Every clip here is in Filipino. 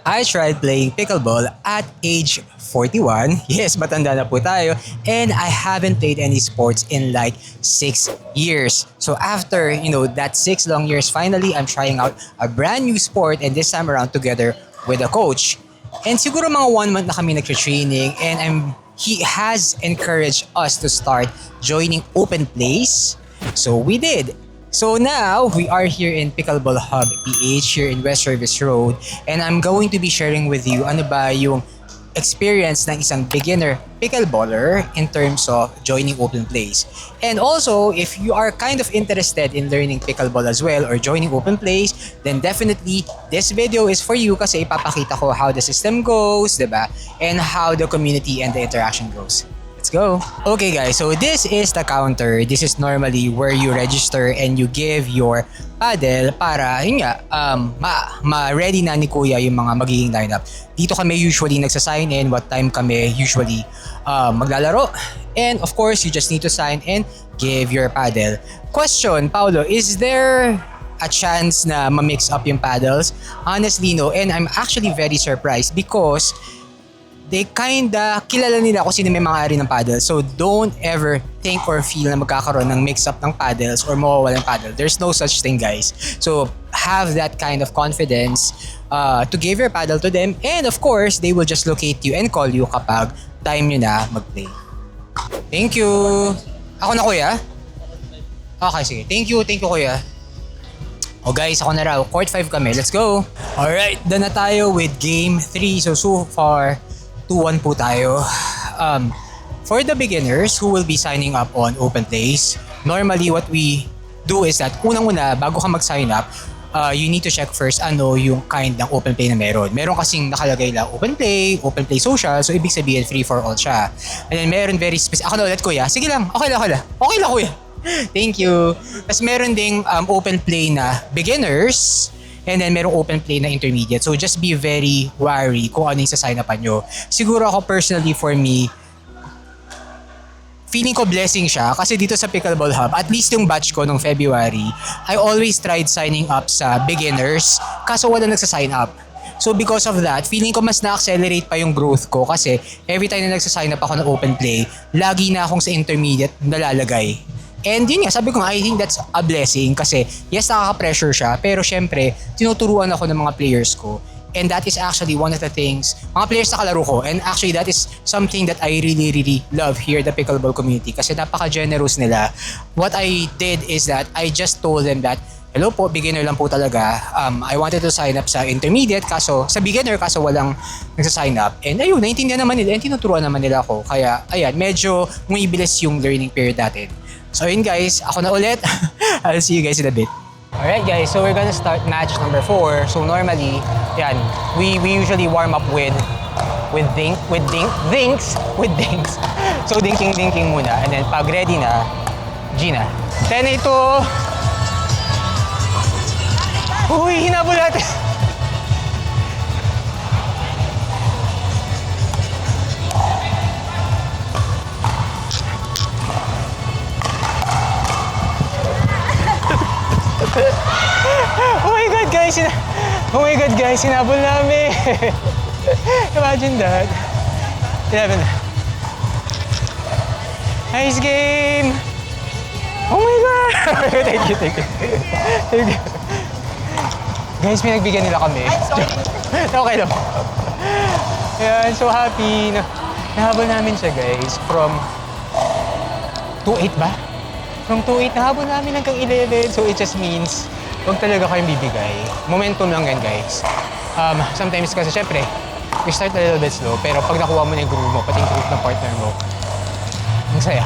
I tried playing pickleball at age 41. Yes, matanda na po tayo. And I haven't played any sports in like 6 years. So after, that 6 long years, finally, I'm trying out a brand new sport and this time around together with a coach. And siguro mga 1 month na kami nag-training and he has encouraged us to start joining open plays. So we did. So now, we are here in Pickleball Hub PH here in West Service Road and I'm going to be sharing with you ano ba yung experience ng isang beginner pickleballer in terms of joining open plays. And also, if you are kind of interested in learning pickleball as well or joining open plays, then definitely this video is for you kasi ipapakita ko how the system goes, diba? And how the community and the interaction goes. Let's go. Okay guys, so this is the counter. This is normally where you register and you give your paddle para yun nga, ma-ready na ni Kuya yung mga magiging lineup. Dito kami usually nagsasign in what time kami usually maglalaro. And of course, you just need to sign and give your paddle. Question, Paolo, is there a chance na ma-mix up yung paddles? Honestly, no. And I'm actually very surprised because they kinda kilala nila kung sino may mga-ari ng paddle. So don't ever think or feel na magkakaroon ng mix-up ng paddles or mawawala ng paddle. There's no such thing, guys. So have that kind of confidence to give your paddle to them. And of course, they will just locate you and call you kapag time nyo na mag-play. Thank you. Ako na, Kuya? Okay, sige. Thank you, Kuya. Oh guys, ako na raw. Court 5 kami. Let's go. Alright, done na tayo with game 3. So far, 2-1 po tayo. For the beginners who will be signing up on open plays, normally what we do is that unang-una, bago ka mag-sign up, you need to check first ano yung kind ng open play na meron. Meron kasing nakalagay lang open play social, so ibig sabihin free for all siya. And then meron very specific. Ako na ulit, Kuya. Sige lang, okay lang, Kuya. Thank you. Tapos meron ding open play na beginners. And then merong open play na intermediate. So just be very wary kung ano yung sa-sign upan nyo. Siguro ako personally, for me, feeling ko blessing siya kasi dito sa Pickleball Hub, at least yung batch ko nung February, I always tried signing up sa beginners kaso wala nagsa-sign up. So because of that, feeling ko mas na-accelerate pa yung growth ko kasi every time na nagsa-sign up ako ng open play, lagi na akong sa intermediate nalalagay. And yun nga, sabi ko nga, I think that's a blessing kasi yes, nakaka-pressure siya, pero syempre, tinuturuan ako ng mga players ko. And that is actually one of the things, mga players na kalaro ko, and actually that is something that I really, really love here, the pickleball community, kasi napaka-generous nila. What I did is that I just told them that, hello po, beginner lang po talaga. I wanted to sign up sa intermediate, kaso sa beginner, kaso walang nagsa-sign up. And ayun, naintindihan naman nila, and tinuturuan naman nila ako. Kaya, ayan, medyo umibilis yung learning period natin. So yun guys, ako na ulit. I'll see you guys in a bit. Alright guys, so we're gonna start match number 4. So normally, yan, we usually warm up with dinks. So dinking muna. And then pag ready na, Gina. 10 ito. Uy, hinabol natin. Oh my God guys, sinabol namin. Imagine that. 11. Nice game. Oh my God. Thank you. Guys, pinagbigyan nila kami. Okay lang. Ayan, so happy. Nahabol namin siya guys from 2-8 ba? From 2-8, nahabol namin hanggang 11. So it just means huwag talaga kayong bibigay. Momentum lang yan, guys. Sometimes kasi, syempre, we start a little bit slow, pero pag nakuha mo na yung groove mo, pati yung groove ng partner mo, ang saya.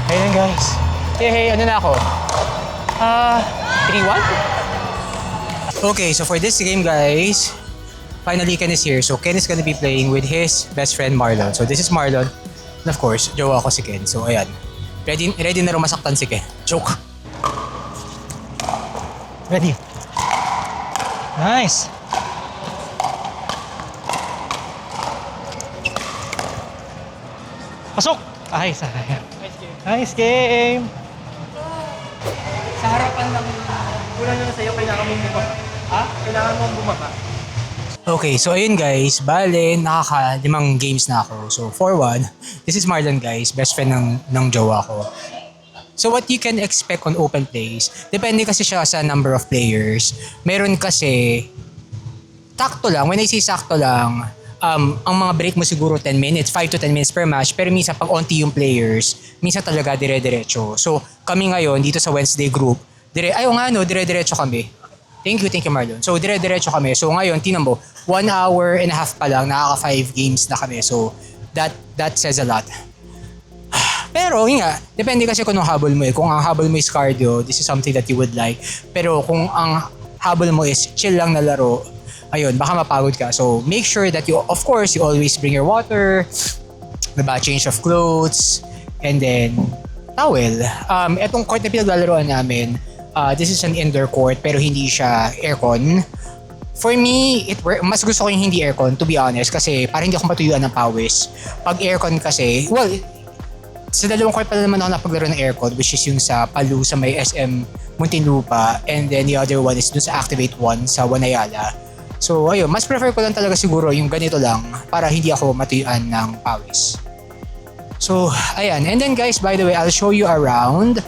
Ayun, guys. Hey, ano na ako? 3-1? Okay, so for this game, guys, finally, Ken is here. So Ken is gonna be playing with his best friend, Marlon. So this is Marlon. And of course, jowa ko si Ken. So ayan. Ready na rin masaktan si Ken. Joke. Ready. Nice. Pasok! Ay, sayang. Nice game. Sa harapan ng ulan na sa'yo, kailangan mong bumaba. Ha? Kailangan mong bumaba. Okay, so ayun guys, bale, nakaka-5 games na ako. So, for one, this is Marlon guys, best friend ng jowa ko. So what you can expect on open plays, depende kasi siya sa number of players. Meron kasi, sakto lang, when I say sakto lang, ang mga break mo siguro 10 minutes, 5 to 10 minutes per match, pero minsan pag onti yung players, minsan talaga dire-diretso. So kami ngayon dito sa Wednesday group, dire-diretso kami. Thank you Marlon. So dire-diretso kami. So ngayon, tinan mo, 1 hour and a half pa lang, nakaka 5 games na kami. So that says a lot. Pero yun nga, depende kasi kung anong habol mo eh. Kung ang habol mo is cardio, this is something that you would like. Pero kung ang habol mo is chill lang na laro, ayun, baka mapagod ka. So make sure that you, of course, you always bring your water, diba, change of clothes, and then towel. Etong court na pinaglalaroan namin, this is an indoor court pero hindi siya aircon. For me, mas gusto ko yung hindi aircon, to be honest, kasi parang hindi ako matuyuan ng pawis. Pag aircon kasi, well, sa dalawang court pala naman ako napaglaro ng aircon, which is yung sa Palu sa may SM Muntinlupa, and then the other one is dun sa Activate 1 sa Wanayala. So ayun, mas prefer ko lang talaga siguro yung ganito lang para hindi ako matuyuan ng pawis. So ayan, and then guys, by the way, I'll show you around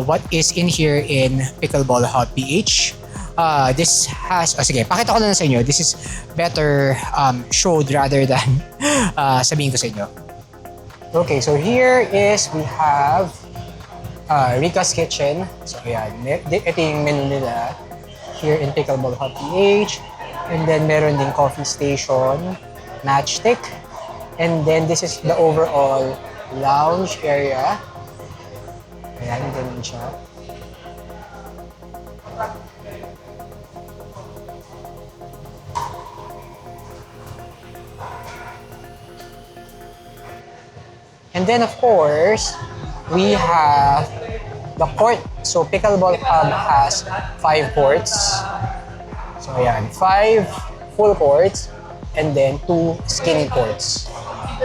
what is in here in Pickleball Hub PH. This has, sige, pakita ko na sa inyo. This is better showed rather than sabihin ko sa inyo. Okay, so here is, we have Rica's Kitchen. So ayan, ito yung menu nila here in Pickleball Hub PH. And then meron din coffee station, matchstick. And then this is the overall lounge area. Ayan, ganun siya. And then of course, we have the court. So Pickleball Hub has 5 courts. So ayan, 5 full courts and then 2 skinny courts.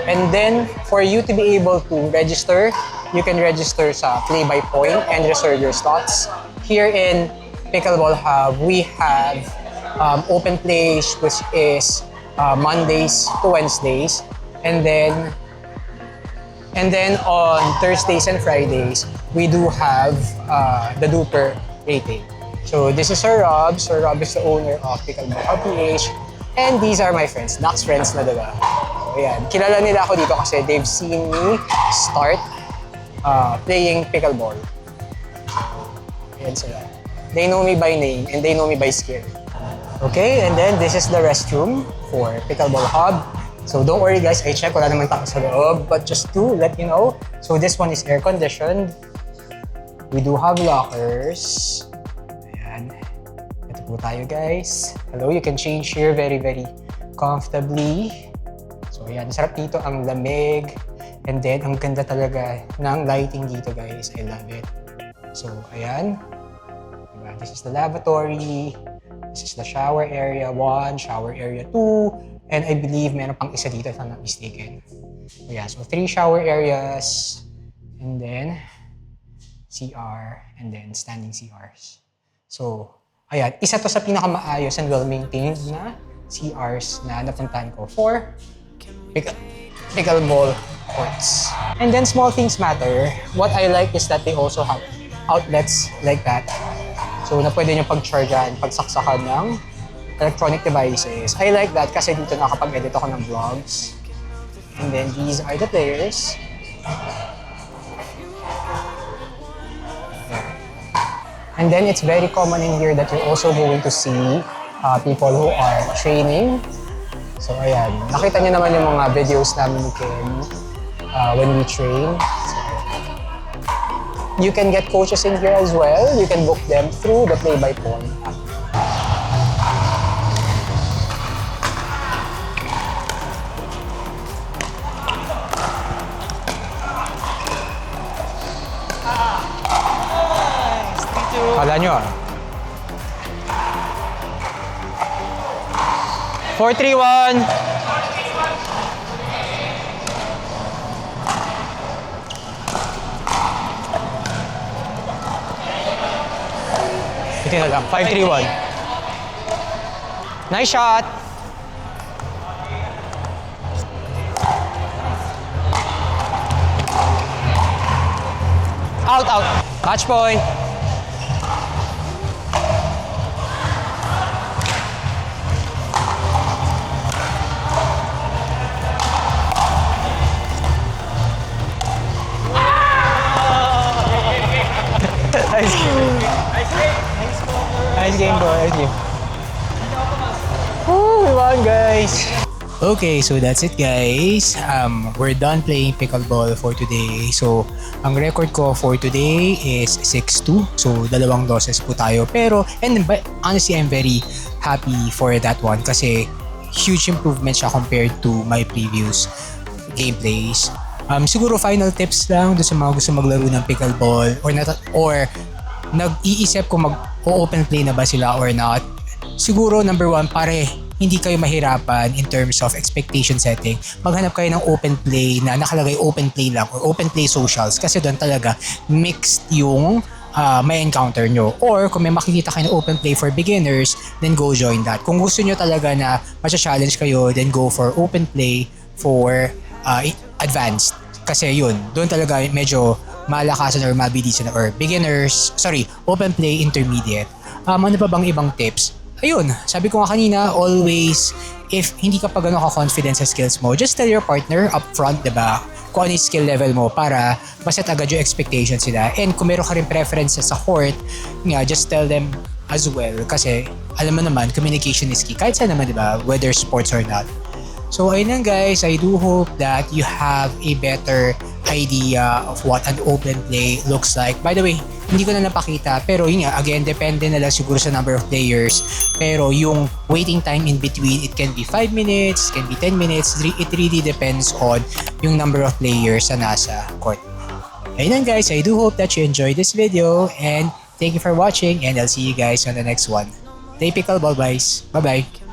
And then for you to be able to register, you can register sa Play by Point and reserve your slots. Here in Pickleball Hub, we have open plays, which is Mondays to Wednesdays. And then on Thursdays and Fridays, we do have the Duper rating. So this is Sir Rob. Sir Rob is the owner of Pickleball Hub PH. And these are my friends. Dax friends na, diba? So ayan. Kilala nila ako dito kasi they've seen me start playing pickleball. Ayan sila. They know me by name and they know me by skill. Okay, and then this is the restroom for Pickleball Hub. So don't worry guys, I check, wala naman tao sa loob. But just to let you know, so this one is air conditioned. We do have lockers. Ayan. Ito po tayo guys. Hello, you can change here very, very comfortably. So ayan, sarap dito, ang lamig. And then, ang ganda talaga ng lighting dito guys. I love it. So ayan. Diba? This is the lavatory. This is the shower area 1, shower area 2. And I believe meron pang isa dito if I'm not mistaken. So yeah, so 3 shower areas. And then CR. And then standing CRs. So, ayan. Isa to sa pinakamaayos and well-maintained na CRs na napuntahan ko for pickleball courts. And then small things matter. What I like is that they also have outlets like that. So na pwede nyo pag-chargean, pagsaksakan ng electronic devices. I like that kasi dito nakapag-edit ako ng vlogs. And then these are the players. And then it's very common in here that you're also going to see people who are training. So ayan, nakita niyo naman yung mga videos namin ni Ken when we train. So, you can get coaches in here as well. You can book them through the Play by Point app. Kala nyo 4-3-1. Ito na lang. 5-3-1. Nice shot. out. Match point. Nice game. Nice game, bro. Nice game. Woo, we won, guys. Okay, so that's it, guys. We're done playing pickleball for today. So, ang record ko for today is 6-2. So, 2 losses po tayo. But honestly, I'm very happy for that one kasi huge improvement siya compared to my previous gameplays. Siguro final tips lang doon sa mga gusto maglaro ng pickleball or nag-iisip kung mag-open play na ba sila or not. Siguro number 1, pare hindi kayo mahirapan in terms of expectation setting. Maghanap kayo ng open play na nakalagay open play lang or open play socials kasi doon talaga mixed yung may encounter nyo. Or kung may makikita kayo ng open play for beginners, then go join that. Kung gusto nyo talaga na matcha-challenge kayo, then go for open play for advanced. Kasi yun, doon talaga medyo malakasan or mabilisan or open play intermediate. Ano pa bang ibang tips? Ayun, sabi ko nga kanina, always, if hindi ka pa gano'n ka-confident sa skills mo, just tell your partner upfront, diba? Kung ano yung skill level mo para maset agad yung expectations sila. And kung meron ka rin preferences sa court, nga, just tell them as well. Kasi, alam mo naman, communication is key. Kahit saan naman, diba? Whether sports or not. So, ayun lang guys, I do hope that you have a better idea of what an open play looks like. By the way, hindi ko na napakita, pero yun nga, again, depende na lang siguro sa number of players. Pero yung waiting time in between, it can be 5 minutes, it can be 10 minutes. It really depends on yung number of players na nasa court. Ayun lang guys, I do hope that you enjoyed this video and thank you for watching and I'll see you guys on the next one. Play pickleball guys. Bye-bye.